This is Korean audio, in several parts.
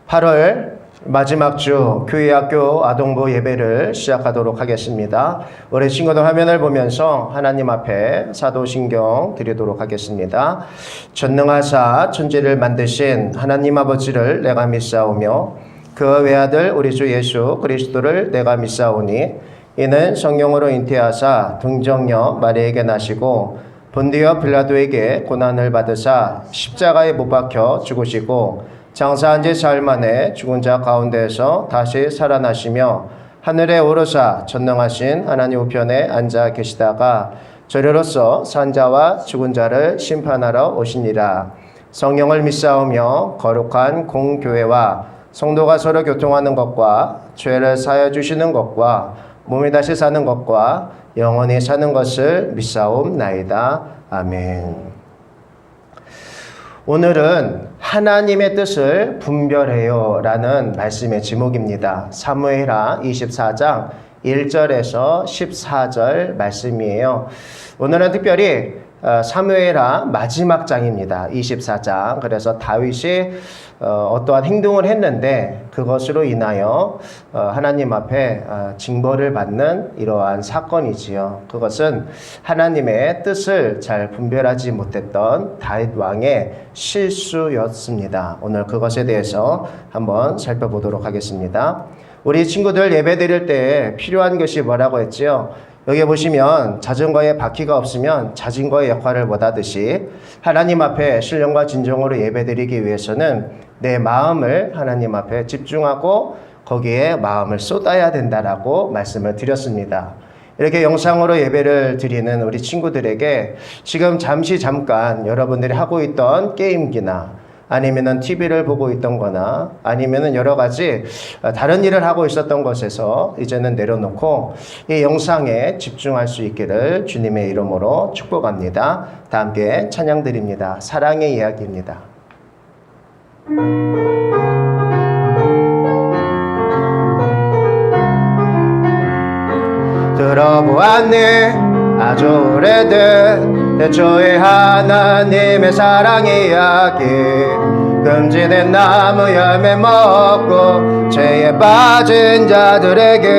8월 마지막 주 교회학교 아동부 예배를 시작하도록 하겠습니다. 우리 친구들 화면을 보면서 하나님 앞에 사도신경 드리도록 하겠습니다. 전능하사 천지를 만드신 하나님 아버지를 내가 믿사오며 그 외아들 우리 주 예수 그리스도를 내가 믿사오니 이는 성령으로 잉태하사 등정녀 마리에게 나시고 본디오 빌라도에게 고난을 받으사 십자가에 못 박혀 죽으시고 장사한 지 사흘 만에 죽은 자 가운데에서 다시 살아나시며 하늘에 오르사 전능하신 하나님 우편에 앉아 계시다가 저리로서 산 자와 죽은 자를 심판하러 오시니라. 성령을 믿사오며 거룩한 공교회와 성도가 서로 교통하는 것과 죄를 사하여 주시는 것과 몸이 다시 사는 것과 영원히 사는 것을 믿사옵나이다. 아멘. 오늘은 하나님의 뜻을 분별해요 라는 말씀의 제목입니다. 사무엘하 24장 1절에서 14절 말씀이에요. 오늘은 특별히 사무엘하 마지막 장입니다. 24장. 그래서 다윗이 어떠한 행동을 했는데 그것으로 인하여 하나님 앞에 징벌을 받는 이러한 사건이지요. 그것은 하나님의 뜻을 잘 분별하지 못했던 다윗 왕의 실수였습니다. 오늘 그것에 대해서 한번 살펴보도록 하겠습니다. 우리 친구들 예배 드릴 때 필요한 것이 뭐라고 했지요? 여기 보시면 자전거에 바퀴가 없으면 자전거의 역할을 못하듯이 하나님 앞에 신령과 진정으로 예배드리기 위해서는 내 마음을 하나님 앞에 집중하고 거기에 마음을 쏟아야 된다라고 말씀을 드렸습니다. 이렇게 영상으로 예배를 드리는 우리 친구들에게 지금 잠깐 여러분들이 하고 있던 게임기나 아니면은 TV를 보고 있던 거나 아니면은 여러 가지 다른 일을 하고 있었던 것에서 이제는 내려놓고 이 영상에 집중할 수 있기를 주님의 이름으로 축복합니다. 다 함께 찬양 드립니다. 사랑의 이야기입니다. 들어보았니 아주 오래된 태초의 하나님의 사랑 이야기 금지된 나무 열매 먹고 죄에 빠진 자들에게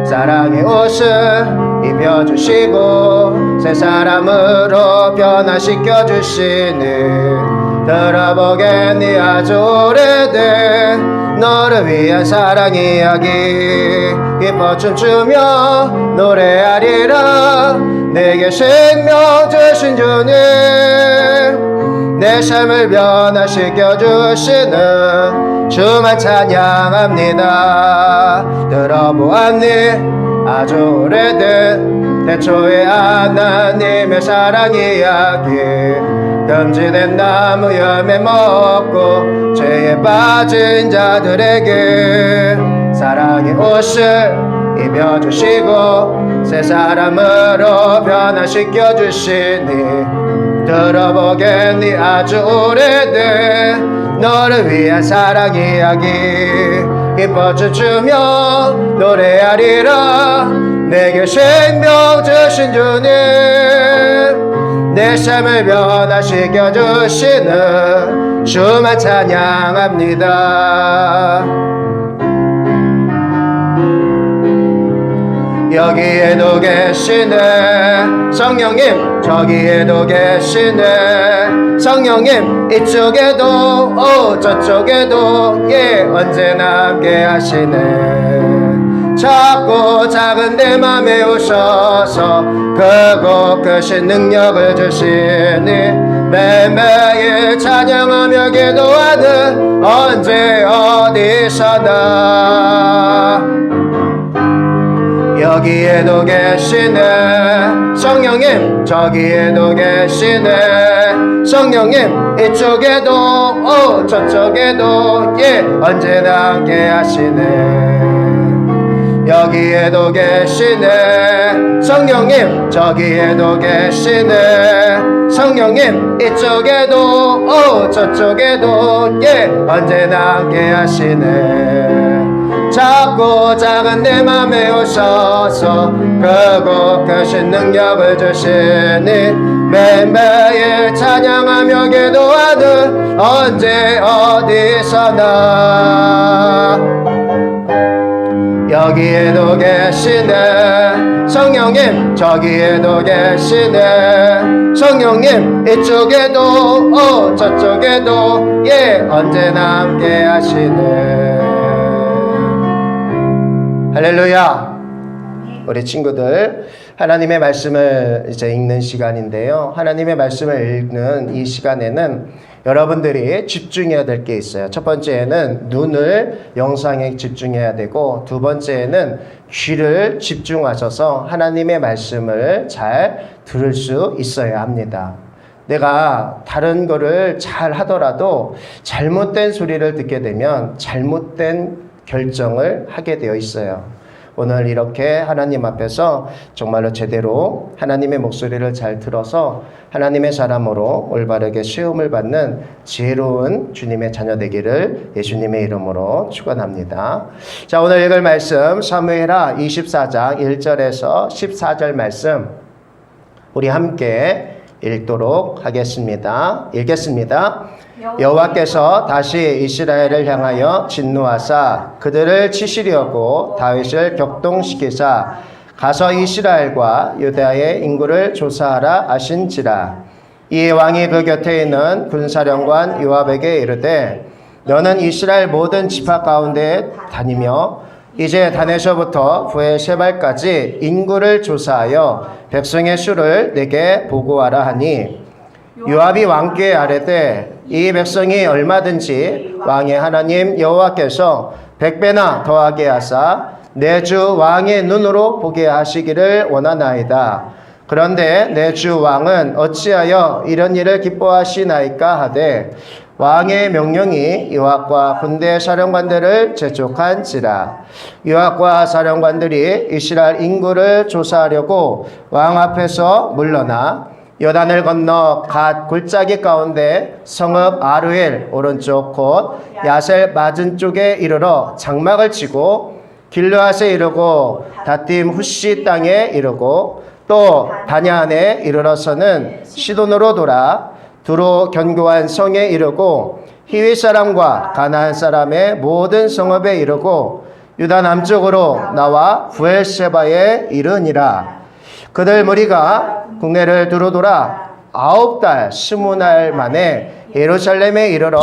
사랑의 옷을 입혀주시고 새 사람으로 변화시켜 주시니 들어보겠니 아주 오래된 너를 위한 사랑 이야기 기뻐 춤추며 노래하리라 내게 생명 주신 주님 내 삶을 변화시켜 주시는 주만 찬양합니다. 들어보았니 아주 오래된 태초의 하나님의 사랑 이야기 금지된 나무 열매 먹고 죄에 빠진 자들에게 사랑의 옷을 입혀주시고 새 사람으로 변화시켜 주시니 들어보겠니 아주 오래된 너를 위한 사랑 이야기 기뻐 춤추며 노래하리라 내게 생명 주신 주님 내 삶을 변화시켜 주시는 주만 찬양합니다. 여기에도 계시네 성령님 저기에도 계시네 성령님 이쪽에도 저쪽에도 언제나 함께 하시네 작고 작은 내 맘에 오셔서 크고 크신 능력을 주시니 매일매일 찬양하며 기도하는 언제 어디서나 여기에도 계시네 성령님 저기에도 계시네 성령님 이쪽에도 저쪽에도 언제나 함께 하시네 여기에도 계시네 성령님 저기에도 계시네 성령님 이쪽에도 저쪽에도 언제나 함께 하시네 작고 작은 내 맘에 오셔서 크고 크신 능력을 주시니 매일매일 찬양하며 기도하는 언제 어디서나 여기에도 계시네 성령님 저기에도 계시네 성령님 이쪽에도 저쪽에도 예 언제나 함께 하시네. 할렐루야. 우리 친구들 하나님의 말씀을 이제 읽는 시간인데요. 하나님의 말씀을 읽는 이 시간에는 여러분들이 집중해야 될 게 있어요. 첫 번째는 눈을 영상에 집중해야 되고 두 번째는 귀를 집중하셔서 하나님의 말씀을 잘 들을 수 있어야 합니다. 내가 다른 거를 잘 하더라도 잘못된 소리를 듣게 되면 잘못된 결정을 하게 되어 있어요. 오늘 이렇게 하나님 앞에서 정말로 제대로 하나님의 목소리를 잘 들어서 하나님의 사람으로 올바르게 시험을 받는 지혜로운 주님의 자녀 되기를 예수님의 이름으로 축원합니다. 자, 오늘 읽을 말씀 사무엘하 24장 1절에서 14절 말씀 우리 함께 읽도록 하겠습니다. 읽겠습니다. 여호와께서 다시 이스라엘을 향하여 진노하사 그들을 치시려고 다윗을 격동시키사 가서 이스라엘과 유다의 인구를 조사하라 하신지라. 이에 왕이 그 곁에 있는 군사령관 요압에게 이르되 너는 이스라엘 모든 지파 가운데 다니며 이제 단에서부터 브에세발까지 인구를 조사하여 백성의 수를 내게 보고하라 하니 요압이 왕께 아뢰되 이 백성이 얼마든지 왕의 하나님 여호와께서 100배나 더하게 하사 내 주 왕의 눈으로 보게 하시기를 원하나이다. 그런데 내 주 왕은 어찌하여 이런 일을 기뻐하시나이까 하되 왕의 명령이 요압과 군대 사령관들을 재촉한지라. 요압과 사령관들이 이스라엘 인구를 조사하려고 왕 앞에서 물러나 요단을 건너 갓 골짜기 가운데 성읍 아루엘 오른쪽 곧 야셀 맞은쪽에 이르러 장막을 치고 길르앗에 이르고 다팀 후시 땅에 이르고 또 다냐안에 이르러서는 시돈으로 돌아 두로 견고한 성에 이르고 히위 사람과 가나안 사람의 모든 성읍에 이르고 유다 남쪽으로 나와 부엘세바에 이르니라. 그들 무리가 국내를 두루 돌아 9달 20날 만에 예루살렘에 이르러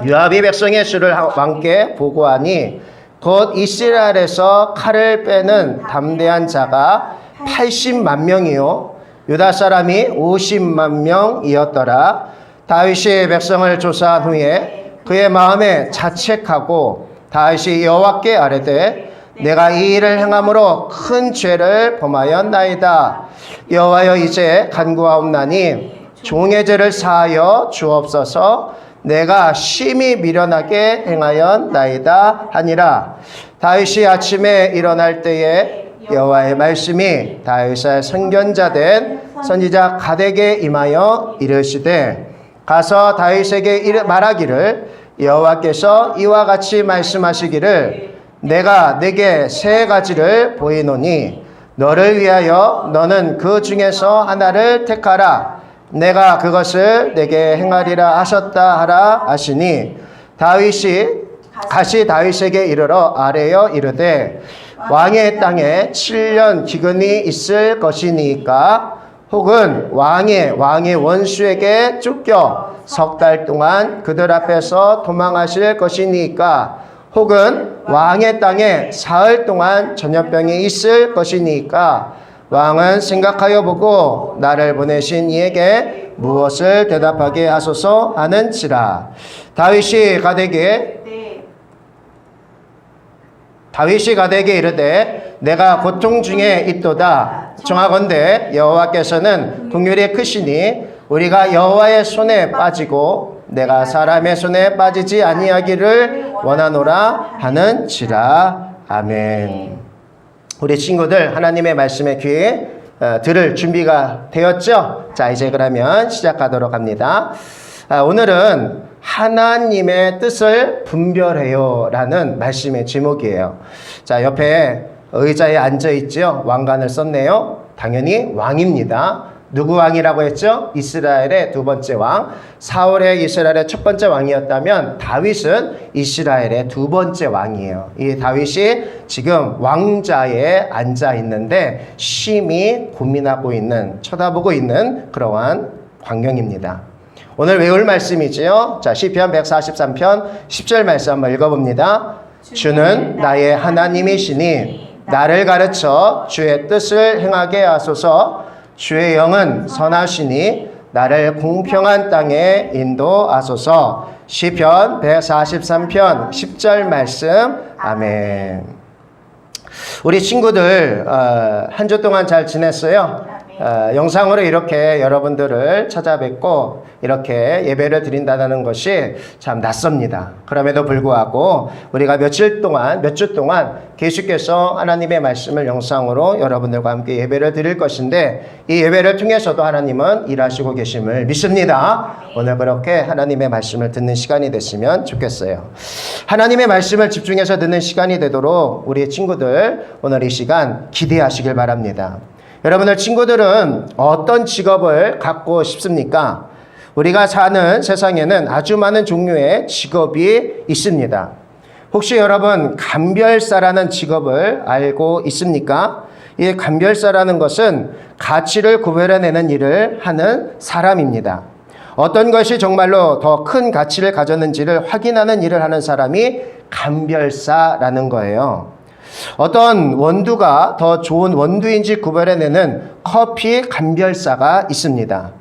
요압이 백성의 수를 왕께 보고하니 곧 이스라엘에서 칼을 빼는 담대한 자가 80만 명이요 유다 사람이 50만 명이었더라. 다윗이 백성을 조사한 후에 그의 마음에 자책하고 다윗이 여호와께 아뢰되 내가 이 일을 행함으로 큰 죄를 범하였나이다. 여호와여 이제 간구하옵나니 종의 죄를 사하여 주옵소서. 내가 심히 미련하게 행하였나이다 하니라. 다윗이 아침에 일어날 때에 여호와의 말씀이 다윗의 선견자 된 선지자 갓에게 임하여 이르시되 가서 다윗에게 말하기를 여호와께서 이와 같이 말씀하시기를 내가 내게 세 가지를 보이노니 너를 위하여 너는 그 중에서 하나를 택하라. 내가 그것을 내게 행하리라 하셨다 하라 하시니 다윗이 다시 다윗에게 이르러 아뢰어 이르되 왕의 땅에 7년 기근이 있을 것이니까 혹은 왕의 원수에게 쫓겨 석 달 동안 그들 앞에서 도망하실 것이니까 혹은 왕의 땅에 사흘 동안 전염병이 있을 것이니까 왕은 생각하여 보고 나를 보내신 이에게 무엇을 대답하게 하소서 하는지라. 다윗이 갓에게 이르되 내가 고통 중에 있도다. 정하건대 여호와께서는 긍휼이 크시니 우리가 여호와의 손에 빠지고 내가 사람의 손에 빠지지 아니하기를 원하노라 하는지라. 아멘. 우리 친구들 하나님의 말씀에 귀 들을 준비가 되었죠? 자, 이제 그러면 시작하도록 합니다. 오늘은 하나님의 뜻을 분별해요 라는 말씀의 제목이에요. 자, 옆에 의자에 앉아있죠. 왕관을 썼네요. 당연히 왕입니다. 누구 왕이라고 했죠? 이스라엘의 두 번째 왕. 사울의 이스라엘의 첫 번째 왕이었다면 다윗은 이스라엘의 두 번째 왕이에요. 이 다윗이 지금 왕자에 앉아 있는데 심히 고민하고 있는, 쳐다보고 있는 그러한 광경입니다. 오늘 외울 말씀이지요. 자, 시편 143편 10절 말씀 한번 읽어봅니다. 주는 나의 하나님이시니 나를 가르쳐 주의 뜻을 행하게 하소서. 주의 영은 선하시니 나를 공평한 땅에 인도하소서. 시편 143편 10절 말씀. 아멘. 우리 친구들 한 주 동안 잘 지냈어요? 영상으로 이렇게 여러분들을 찾아뵙고 이렇게 예배를 드린다는 것이 참 낯섭니다. 그럼에도 불구하고 우리가 몇 주 동안 계속해서 하나님의 말씀을 영상으로 여러분들과 함께 예배를 드릴 것인데 이 예배를 통해서도 하나님은 일하시고 계심을 믿습니다. 오늘 그렇게 하나님의 말씀을 듣는 시간이 됐으면 좋겠어요. 하나님의 말씀을 집중해서 듣는 시간이 되도록 우리 친구들 오늘 이 시간 기대하시길 바랍니다. 여러분들 친구들은 어떤 직업을 갖고 싶습니까? 우리가 사는 세상에는 아주 많은 종류의 직업이 있습니다. 혹시 여러분 감별사라는 직업을 알고 있습니까? 이 감별사라는 것은 가치를 구별해내는 일을 하는 사람입니다. 어떤 것이 정말로 더 큰 가치를 가졌는지를 확인하는 일을 하는 사람이 감별사라는 거예요. 어떤 원두가 더 좋은 원두인지 구별해내는 커피 감별사가 있습니다.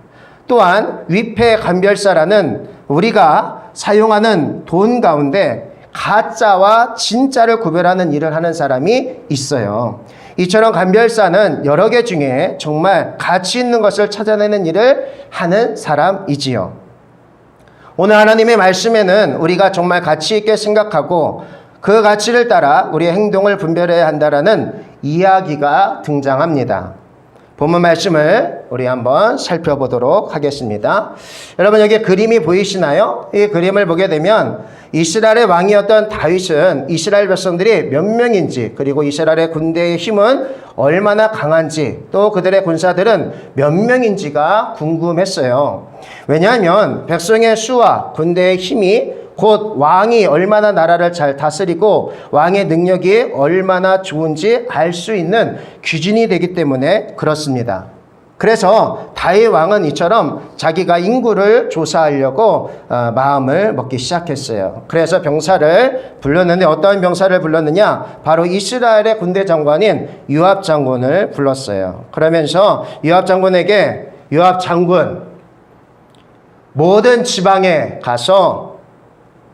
또한 위패 감별사라는 우리가 사용하는 돈 가운데 가짜와 진짜를 구별하는 일을 하는 사람이 있어요. 이처럼 감별사는 여러 개 중에 정말 가치 있는 것을 찾아내는 일을 하는 사람이지요. 오늘 하나님의 말씀에는 우리가 정말 가치 있게 생각하고 그 가치를 따라 우리의 행동을 분별해야 한다라는 이야기가 등장합니다. 본문 말씀을 우리 한번 살펴보도록 하겠습니다. 여러분 여기 그림이 보이시나요? 이 그림을 보게 되면 이스라엘의 왕이었던 다윗은 이스라엘 백성들이 몇 명인지 그리고 이스라엘의 군대의 힘은 얼마나 강한지 또 그들의 군사들은 몇 명인지가 궁금했어요. 왜냐하면 백성의 수와 군대의 힘이 곧 왕이 얼마나 나라를 잘 다스리고 왕의 능력이 얼마나 좋은지 알 수 있는 기준이 되기 때문에 그렇습니다. 그래서 다윗 왕은 이처럼 자기가 인구를 조사하려고 마음을 먹기 시작했어요. 그래서 병사를 불렀는데 어떤 병사를 불렀느냐? 바로 이스라엘의 군대 장관인 요압 장군을 불렀어요. 그러면서 요압 장군에게 요압 장군 모든 지방에 가서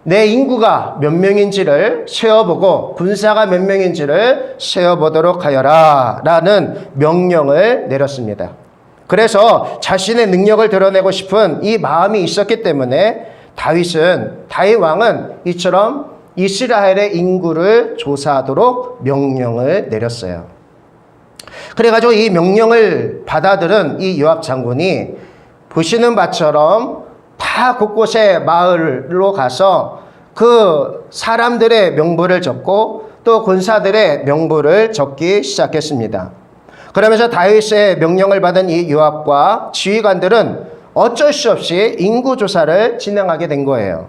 내 인구가 몇 명인지를 세어보고 군사가 몇 명인지를 세어보도록 하여라 라는 명령을 내렸습니다. 그래서 자신의 능력을 드러내고 싶은 이 마음이 있었기 때문에 다윗 왕은 이처럼 이스라엘의 인구를 조사하도록 명령을 내렸어요. 그래가지고 이 명령을 받아들은 이 요압 장군이 보시는 바처럼 다 곳곳에 마을로 가서 그 사람들의 명부를 적고 또 군사들의 명부를 적기 시작했습니다. 그러면서 다윗의 명령을 받은 이 요압과 지휘관들은 어쩔 수 없이 인구조사를 진행하게 된 거예요.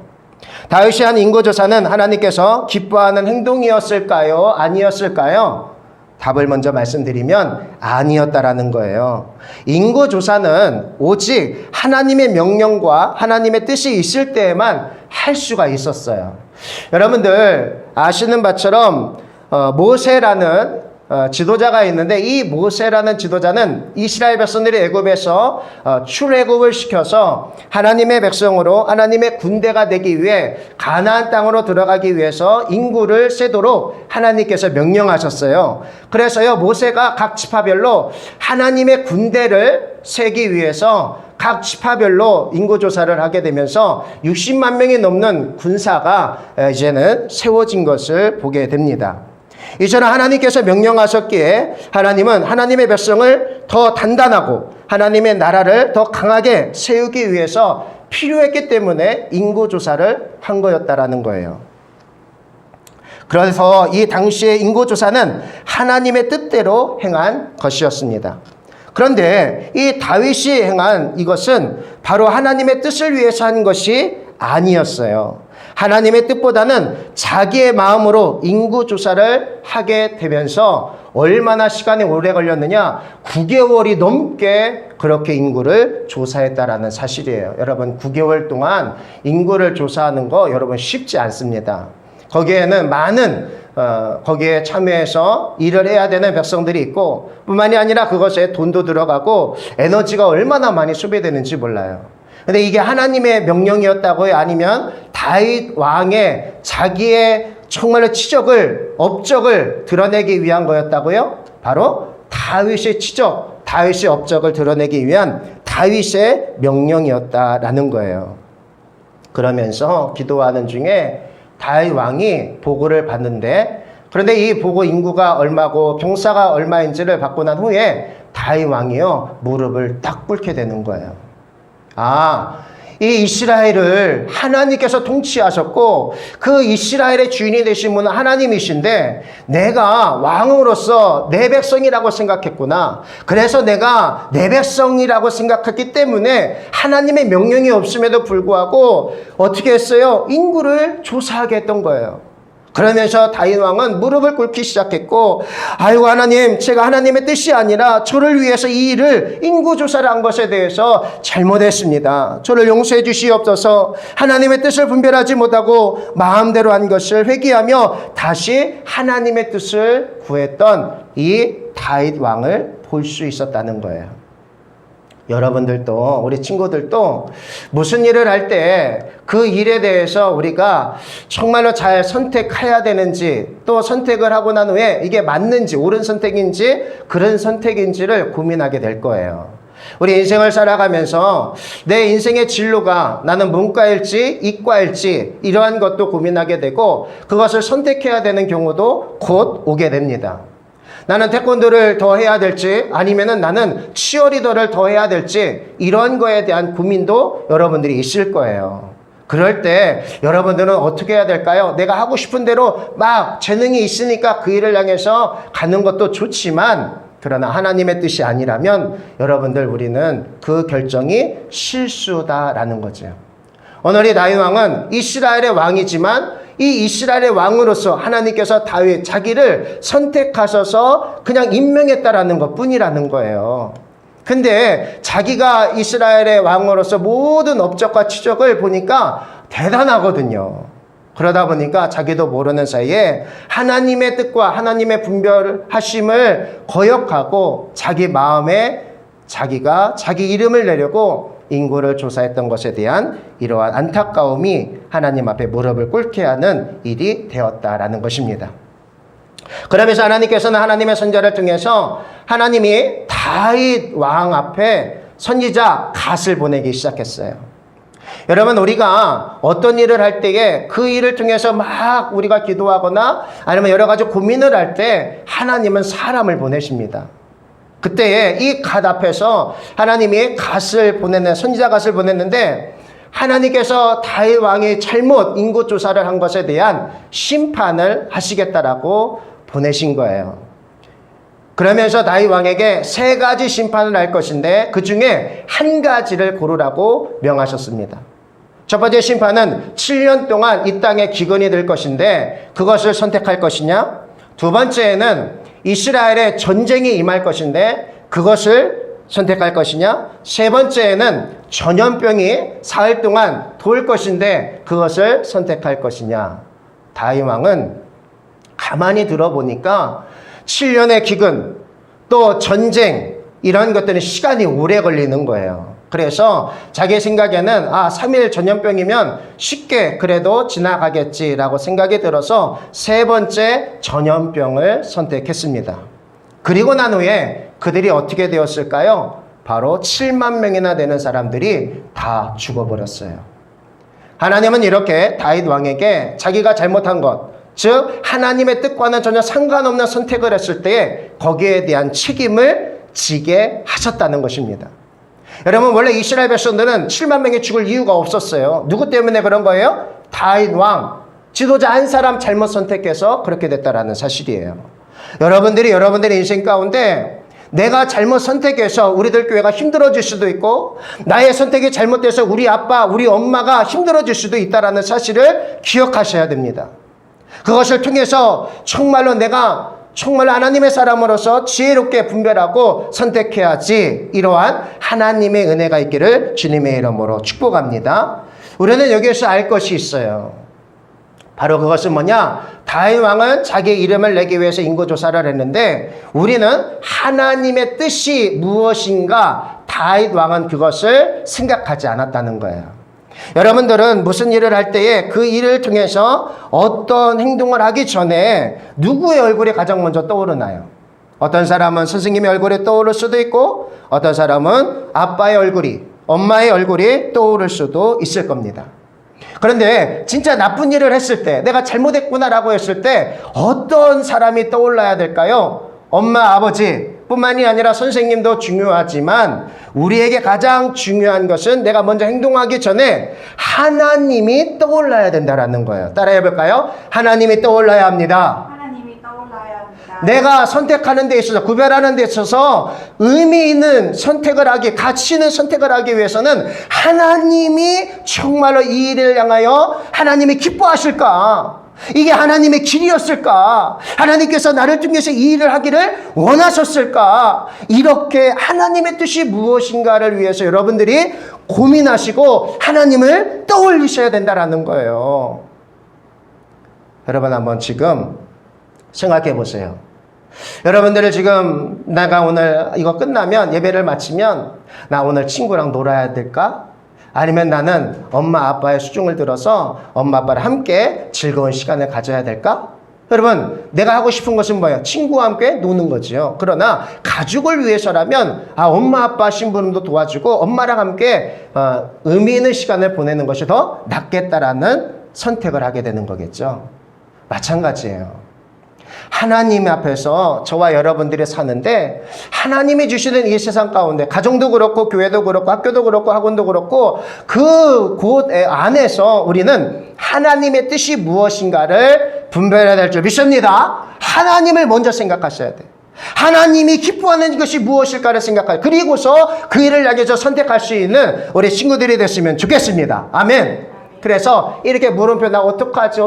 다윗이 한 인구조사는 하나님께서 기뻐하는 행동이었을까요? 아니었을까요? 답을 먼저 말씀드리면 아니었다라는 거예요. 인구조사는 오직 하나님의 명령과 하나님의 뜻이 있을 때에만 할 수가 있었어요. 여러분들 아시는 바처럼 모세라는 지도자가 있는데 이 모세라는 지도자는 이스라엘 백성들이 애굽에서 출애굽을 시켜서 하나님의 백성으로 하나님의 군대가 되기 위해 가나안 땅으로 들어가기 위해서 인구를 세도록 하나님께서 명령하셨어요. 그래서요 모세가 각 지파별로 하나님의 군대를 세기 위해서 각 지파별로 인구조사를 하게 되면서 60만 명이 넘는 군사가 이제는 세워진 것을 보게 됩니다. 이처럼 하나님께서 명령하셨기에 하나님은 하나님의 백성을 더 단단하고 하나님의 나라를 더 강하게 세우기 위해서 필요했기 때문에 인구조사를 한 거였다라는 거예요. 그래서 이 당시의 인구조사는 하나님의 뜻대로 행한 것이었습니다. 그런데 이 다윗이 행한 이것은 바로 하나님의 뜻을 위해서 한 것이 아니었어요. 하나님의 뜻보다는 자기의 마음으로 인구조사를 하게 되면서 얼마나 시간이 오래 걸렸느냐? 9개월이 넘게 그렇게 인구를 조사했다라는 사실이에요. 여러분, 9개월 동안 인구를 조사하는 거 여러분 쉽지 않습니다. 거기에는 많은 거기에 참여해서 일을 해야 되는 백성들이 있고 뿐만이 아니라 그것에 돈도 들어가고 에너지가 얼마나 많이 소비되는지 몰라요. 근데 이게 하나님의 명령이었다고요? 아니면 다윗 왕의 자기의 정말로 업적을 드러내기 위한 거였다고요? 바로 다윗의 다윗의 업적을 드러내기 위한 다윗의 명령이었다라는 거예요. 그러면서 기도하는 중에 다윗 왕이 보고를 받는데, 그런데 이 보고 인구가 얼마고 병사가 얼마인지를 받고 난 후에 다윗 왕이요 무릎을 딱 꿇게 되는 거예요. 이 이스라엘을 하나님께서 통치하셨고 그 이스라엘의 주인이 되신 분은 하나님이신데 내가 왕으로서 내 백성이라고 생각했구나. 그래서 내가 내 백성이라고 생각했기 때문에 하나님의 명령이 없음에도 불구하고 어떻게 했어요? 인구를 조사하게 했던 거예요. 그러면서 다윗 왕은 무릎을 꿇기 시작했고, 아이고 하나님, 제가 하나님의 뜻이 아니라 저를 위해서 이 일을 인구조사를 한 것에 대해서 잘못했습니다. 저를 용서해 주시옵소서. 하나님의 뜻을 분별하지 못하고 마음대로 한 것을 회개하며 다시 하나님의 뜻을 구했던 이 다윗 왕을 볼 수 있었다는 거예요. 여러분들도 우리 친구들도 무슨 일을 할 때 그 일에 대해서 우리가 정말로 잘 선택해야 되는지, 또 선택을 하고 난 후에 이게 맞는지, 옳은 선택인지 그런 선택인지를 고민하게 될 거예요. 우리 인생을 살아가면서 내 인생의 진로가 나는 문과일지 이과일지 이러한 것도 고민하게 되고 그것을 선택해야 되는 경우도 곧 오게 됩니다. 나는 태권도를 더 해야 될지 아니면은 나는 치어리더를 더 해야 될지 이런 거에 대한 고민도 여러분들이 있을 거예요. 그럴 때 여러분들은 어떻게 해야 될까요? 내가 하고 싶은 대로 막 재능이 있으니까 그 일을 향해서 가는 것도 좋지만 그러나 하나님의 뜻이 아니라면 여러분들 우리는 그 결정이 실수다라는 거죠. 오늘 이 다윗 왕은 이스라엘의 왕이지만 이 이스라엘의 왕으로서 하나님께서 다윗 자기를 선택하셔서 그냥 임명했다라는 것뿐이라는 거예요. 근데 자기가 이스라엘의 왕으로서 모든 업적과 치적을 보니까 대단하거든요. 그러다 보니까 자기도 모르는 사이에 하나님의 뜻과 하나님의 분별하심을 거역하고 자기 마음에 자기가 자기 이름을 내려고 인구를 조사했던 것에 대한 이러한 안타까움이 하나님 앞에 무릎을 꿇게 하는 일이 되었다라는 것입니다. 그러면서 하나님께서는 하나님의 선지자를 통해서 하나님이 다윗 왕 앞에 선지자 갓을 보내기 시작했어요. 여러분, 우리가 어떤 일을 할 때에 그 일을 통해서 막 우리가 기도하거나 아니면 여러 가지 고민을 할 때 하나님은 사람을 보내십니다. 그때에 이 갓 앞에서 하나님이 선지자 갓을 보냈는데 하나님께서 다윗 왕이 잘못 인구조사를 한 것에 대한 심판을 하시겠다라고 보내신 거예요. 그러면서 다윗 왕에게 3가지 심판을 할 것인데 그 중에 한 가지를 고르라고 명하셨습니다. 첫 번째 심판은 7년 동안 이 땅에 기근이 될 것인데 그것을 선택할 것이냐? 두 번째에는 이스라엘에 전쟁이 임할 것인데 그것을 선택할 것이냐? 세 번째에는 전염병이 사흘 동안 돌 것인데 그것을 선택할 것이냐? 다윗 왕은 가만히 들어보니까 7년의 기근, 또 전쟁 이런 것들은 시간이 오래 걸리는 거예요. 그래서 자기 생각에는 3일 전염병이면 쉽게 그래도 지나가겠지라고 생각이 들어서 3번째 전염병을 선택했습니다. 그리고 난 후에 그들이 어떻게 되었을까요? 바로 7만 명이나 되는 사람들이 다 죽어버렸어요. 하나님은 이렇게 다윗 왕에게 자기가 잘못한 것, 즉 하나님의 뜻과는 전혀 상관없는 선택을 했을 때 거기에 대한 책임을 지게 하셨다는 것입니다. 여러분 원래 이스라엘 백성들은 7만 명이 죽을 이유가 없었어요. 누구 때문에 그런 거예요? 다윗 왕, 지도자 한 사람 잘못 선택해서 그렇게 됐다라는 사실이에요. 여러분들의 인생 가운데 내가 잘못 선택해서 우리들 교회가 힘들어질 수도 있고 나의 선택이 잘못돼서 우리 아빠, 우리 엄마가 힘들어질 수도 있다라는 사실을 기억하셔야 됩니다. 그것을 통해서 정말로 하나님의 사람으로서 지혜롭게 분별하고 선택해야지 이러한 하나님의 은혜가 있기를 주님의 이름으로 축복합니다. 우리는 여기에서 알 것이 있어요. 바로 그것은 뭐냐? 다윗 왕은 자기의 이름을 내기 위해서 인구조사를 했는데 우리는 하나님의 뜻이 무엇인가 다윗 왕은 그것을 생각하지 않았다는 거예요. 여러분들은 무슨 일을 할 때에 그 일을 통해서 어떤 행동을 하기 전에 누구의 얼굴이 가장 먼저 떠오르나요? 어떤 사람은 선생님의 얼굴이 떠오를 수도 있고 어떤 사람은 아빠의 얼굴이, 엄마의 얼굴이 떠오를 수도 있을 겁니다. 그런데 진짜 나쁜 일을 했을 때 내가 잘못했구나라고 했을 때 어떤 사람이 떠올라야 될까요? 엄마, 아버지 뿐만이 아니라 선생님도 중요하지만 우리에게 가장 중요한 것은 내가 먼저 행동하기 전에 하나님이 떠올라야 된다는 거예요. 따라해 볼까요? 하나님이 떠올라야 합니다. 하나님이 떠올라야 합니다. 내가 선택하는 데 있어서, 구별하는 데 있어서 의미 있는 선택을 하기, 가치 있는 선택을 하기 위해서는 하나님이 정말로 이 일을 향하여 하나님이 기뻐하실까? 이게 하나님의 길이었을까? 하나님께서 나를 통해서 이 일을 하기를 원하셨을까? 이렇게 하나님의 뜻이 무엇인가를 위해서 여러분들이 고민하시고 하나님을 떠올리셔야 된다는 거예요. 여러분 한번 지금 생각해 보세요. 여러분들을 지금 내가 오늘 이거 끝나면 예배를 마치면 나 오늘 친구랑 놀아야 될까? 아니면 나는 엄마 아빠의 수중을 들어서 엄마 아빠랑 함께 즐거운 시간을 가져야 될까? 여러분 내가 하고 싶은 것은 뭐예요? 친구와 함께 노는 거지요. 그러나 가족을 위해서라면 엄마 아빠 신부름도 도와주고 엄마랑 함께 의미 있는 시간을 보내는 것이 더 낫겠다라는 선택을 하게 되는 거겠죠. 마찬가지예요. 하나님 앞에서 저와 여러분들이 사는데 하나님이 주시는 이 세상 가운데 가정도 그렇고 교회도 그렇고 학교도 그렇고 학원도 그렇고 그 곳 안에서 우리는 하나님의 뜻이 무엇인가를 분별해야 될 줄 믿습니다. 하나님을 먼저 생각하셔야 돼요. 하나님이 기뻐하는 것이 무엇일까를 생각하고 그리고서 그 일을 향해서 선택할 수 있는 우리 친구들이 됐으면 좋겠습니다. 아멘. 그래서 이렇게 물음표 나 어떡하지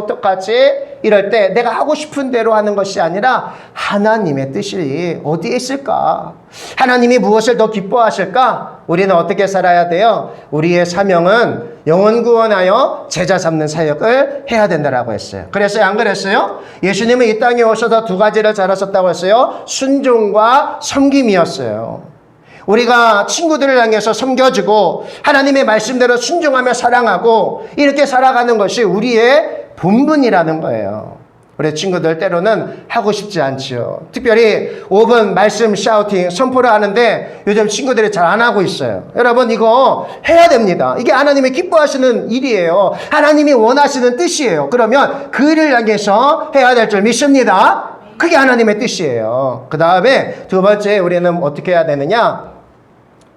이럴 때 내가 하고 싶은 대로 하는 것이 아니라 하나님의 뜻이 어디에 있을까? 하나님이 무엇을 더 기뻐하실까? 우리는 어떻게 살아야 돼요? 우리의 사명은 영혼 구원하여 제자 삼는 사역을 해야 된다라고 했어요. 그래서 안 그랬어요? 예수님은 이 땅에 오셔서 두 가지를 잘하셨다고 했어요. 순종과 섬김이었어요. 우리가 친구들을 향해서 섬겨주고 하나님의 말씀대로 순종하며 사랑하고 이렇게 살아가는 것이 우리의 본분이라는 거예요. 우리 친구들 때로는 하고 싶지 않지요. 특별히 5분 말씀 샤우팅 선포를 하는데 요즘 친구들이 잘 안 하고 있어요. 여러분 이거 해야 됩니다. 이게 하나님이 기뻐하시는 일이에요. 하나님이 원하시는 뜻이에요. 그러면 그 일을 향해서 해야 될 줄 믿습니다. 그게 하나님의 뜻이에요. 그 다음에 두 번째 우리는 어떻게 해야 되느냐?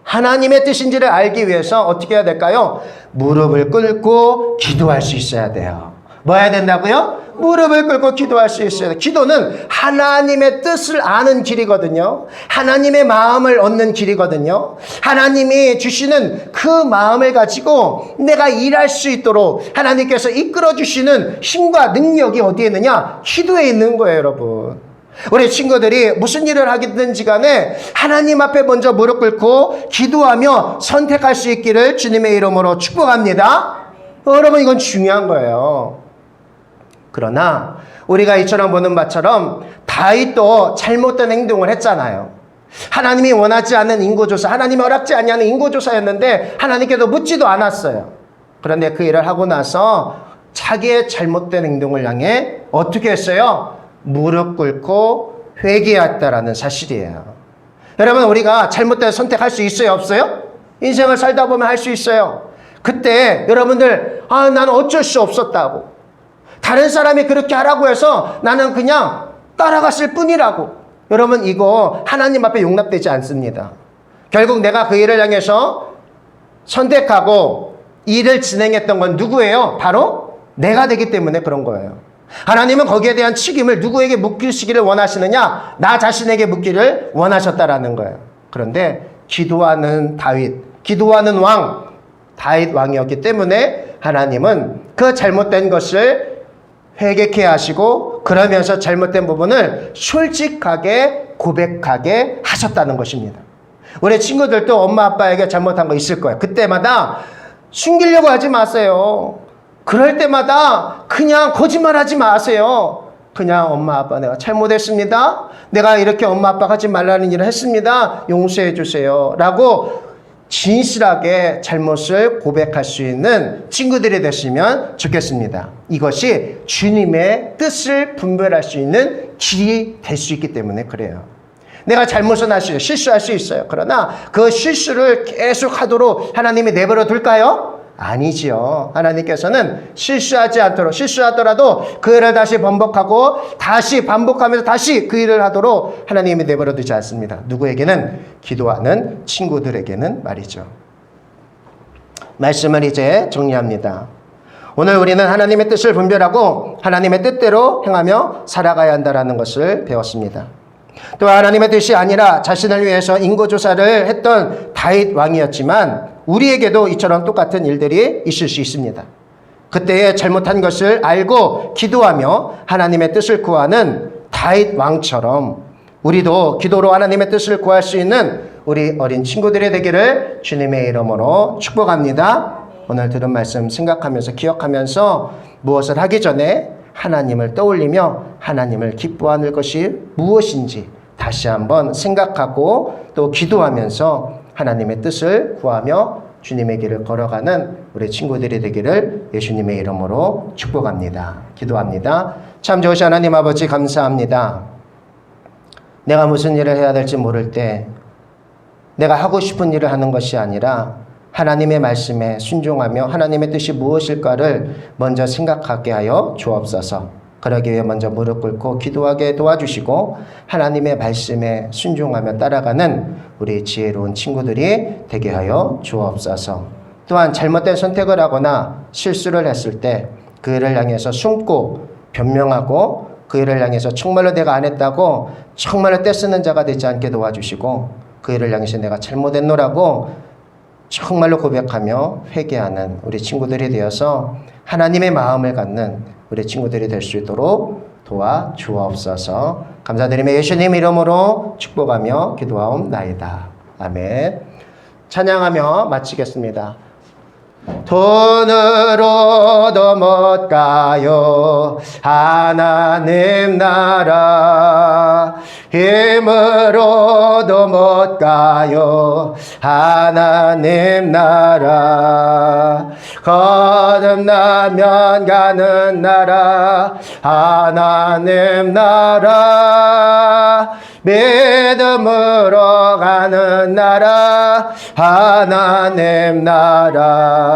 하나님의 뜻인지를 알기 위해서 어떻게 해야 될까요? 무릎을 꿇고 기도할 수 있어야 돼요. 뭐 해야 된다고요? 무릎을 꿇고 기도할 수 있어야 돼요. 기도는 하나님의 뜻을 아는 길이거든요. 하나님의 마음을 얻는 길이거든요. 하나님이 주시는 그 마음을 가지고 내가 일할 수 있도록 하나님께서 이끌어 주시는 힘과 능력이 어디에 있느냐? 기도에 있는 거예요, 여러분. 우리 친구들이 무슨 일을 하든지 간에 하나님 앞에 먼저 무릎 꿇고 기도하며 선택할 수 있기를 주님의 이름으로 축복합니다. 여러분 이건 중요한 거예요. 그러나 우리가 이처럼 보는 바처럼 다윗도 잘못된 행동을 했잖아요. 하나님이 원하지 않는 인구조사, 하나님이 허락지 않냐는 인구조사였는데 하나님께도 묻지도 않았어요. 그런데 그 일을 하고 나서 자기의 잘못된 행동을 향해 어떻게 했어요? 무릎 꿇고 회개했다라는 사실이에요. 여러분 우리가 잘못된 선택할 수 있어요? 없어요? 인생을 살다 보면 할 수 있어요. 그때 여러분들 나는 어쩔 수 없었다고 다른 사람이 그렇게 하라고 해서 나는 그냥 따라갔을 뿐이라고 여러분 이거 하나님 앞에 용납되지 않습니다. 결국 내가 그 일을 향해서 선택하고 일을 진행했던 건 누구예요? 바로 내가 되기 때문에 그런 거예요. 하나님은 거기에 대한 책임을 누구에게 묻기시기를 원하시느냐? 나 자신에게 묻기를 원하셨다라는 거예요. 그런데 기도하는 다윗, 기도하는 왕, 다윗 왕이었기 때문에 하나님은 그 잘못된 것을 회개케 하시고 그러면서 잘못된 부분을 솔직하게 고백하게 하셨다는 것입니다. 우리 친구들도 엄마 아빠에게 잘못한 거 있을 거예요. 그때마다 숨기려고 하지 마세요. 그럴 때마다 그냥 거짓말하지 마세요. 그냥 엄마 아빠 내가 잘못했습니다. 내가 이렇게 엄마 아빠가 하지 말라는 일을 했습니다. 용서해 주세요. 라고 진실하게 잘못을 고백할 수 있는 친구들이 되시면 좋겠습니다. 이것이 주님의 뜻을 분별할 수 있는 길이 될 수 있기 때문에 그래요. 내가 잘못은 할 수 있어요. 실수할 수 있어요. 그러나 그 실수를 계속 하도록 하나님이 내버려 둘까요? 아니지요. 하나님께서는 실수하지 않도록, 실수하더라도 그 일을 다시 번복하고 다시 반복하면서 다시 그 일을 하도록 하나님이 내버려 두지 않습니다. 누구에게는? 기도하는 친구들에게는 말이죠. 말씀을 이제 정리합니다. 오늘 우리는 하나님의 뜻을 분별하고 하나님의 뜻대로 행하며 살아가야 한다는 것을 배웠습니다. 또 하나님의 뜻이 아니라 자신을 위해서 인고조사를 했던 다윗 왕이었지만 우리에게도 이처럼 똑같은 일들이 있을 수 있습니다. 그때의 잘못한 것을 알고 기도하며 하나님의 뜻을 구하는 다윗 왕처럼 우리도 기도로 하나님의 뜻을 구할 수 있는 우리 어린 친구들이 되기를 주님의 이름으로 축복합니다. 오늘 들은 말씀 생각하면서 기억하면서 무엇을 하기 전에 하나님을 떠올리며 하나님을 기뻐하는 것이 무엇인지 다시 한번 생각하고 또 기도하면서 하나님의 뜻을 구하며 주님의 길을 걸어가는 우리 친구들이 되기를 예수님의 이름으로 축복합니다. 기도합니다. 참 좋으신 하나님 아버지 감사합니다. 내가 무슨 일을 해야 될지 모를 때 내가 하고 싶은 일을 하는 것이 아니라 하나님의 말씀에 순종하며 하나님의 뜻이 무엇일까를 먼저 생각하게 하여 주옵소서. 그러기 위해 먼저 무릎 꿇고 기도하게 도와주시고 하나님의 말씀에 순종하며 따라가는 우리 지혜로운 친구들이 되게 하여 주옵소서. 또한 잘못된 선택을 하거나 실수를 했을 때 그 일을 향해서 숨고 변명하고 그 일을 향해서 정말로 내가 안 했다고 정말로 떼쓰는 자가 되지 않게 도와주시고 그 일을 향해서 내가 잘못했노라고 정말로 고백하며 회개하는 우리 친구들이 되어서 하나님의 마음을 갖는 우리 친구들이 될 수 있도록 도와주옵소서. 감사드리며 예수님 이름으로 축복하며 기도하옵나이다. 아멘. 찬양하며 마치겠습니다. 돈으로도 못 가요 하나님 나라, 힘으로도 못 가요 하나님 나라, 거듭나면 가는 나라 하나님 나라, 믿음으로 가는 나라 하나님 나라,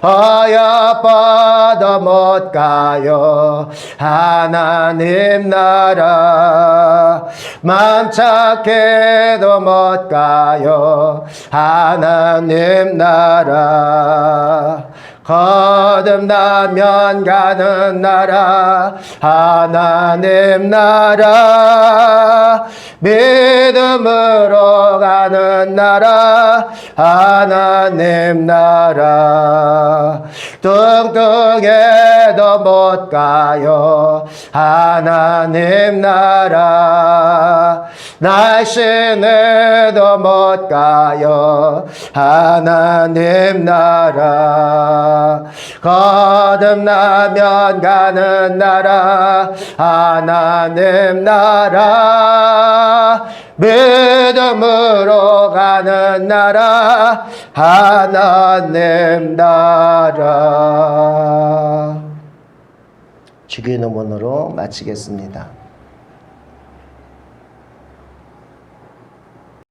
어여뻐도 못 가요 하나님 나라, 맘 착해도 못 가요 하나님 나라, 거듭나면 가는 나라 하나님 나라, 믿음으로 가는 나라 하나님 나라, 뚱뚱해도 못 가요 하나님 나라, 날씬해도 못 가요 하나님 나라, 거듭나면 가는 나라 하나님 나라, 믿음으로 가는 나라 하나님 나라. 주기도문으로 마치겠습니다.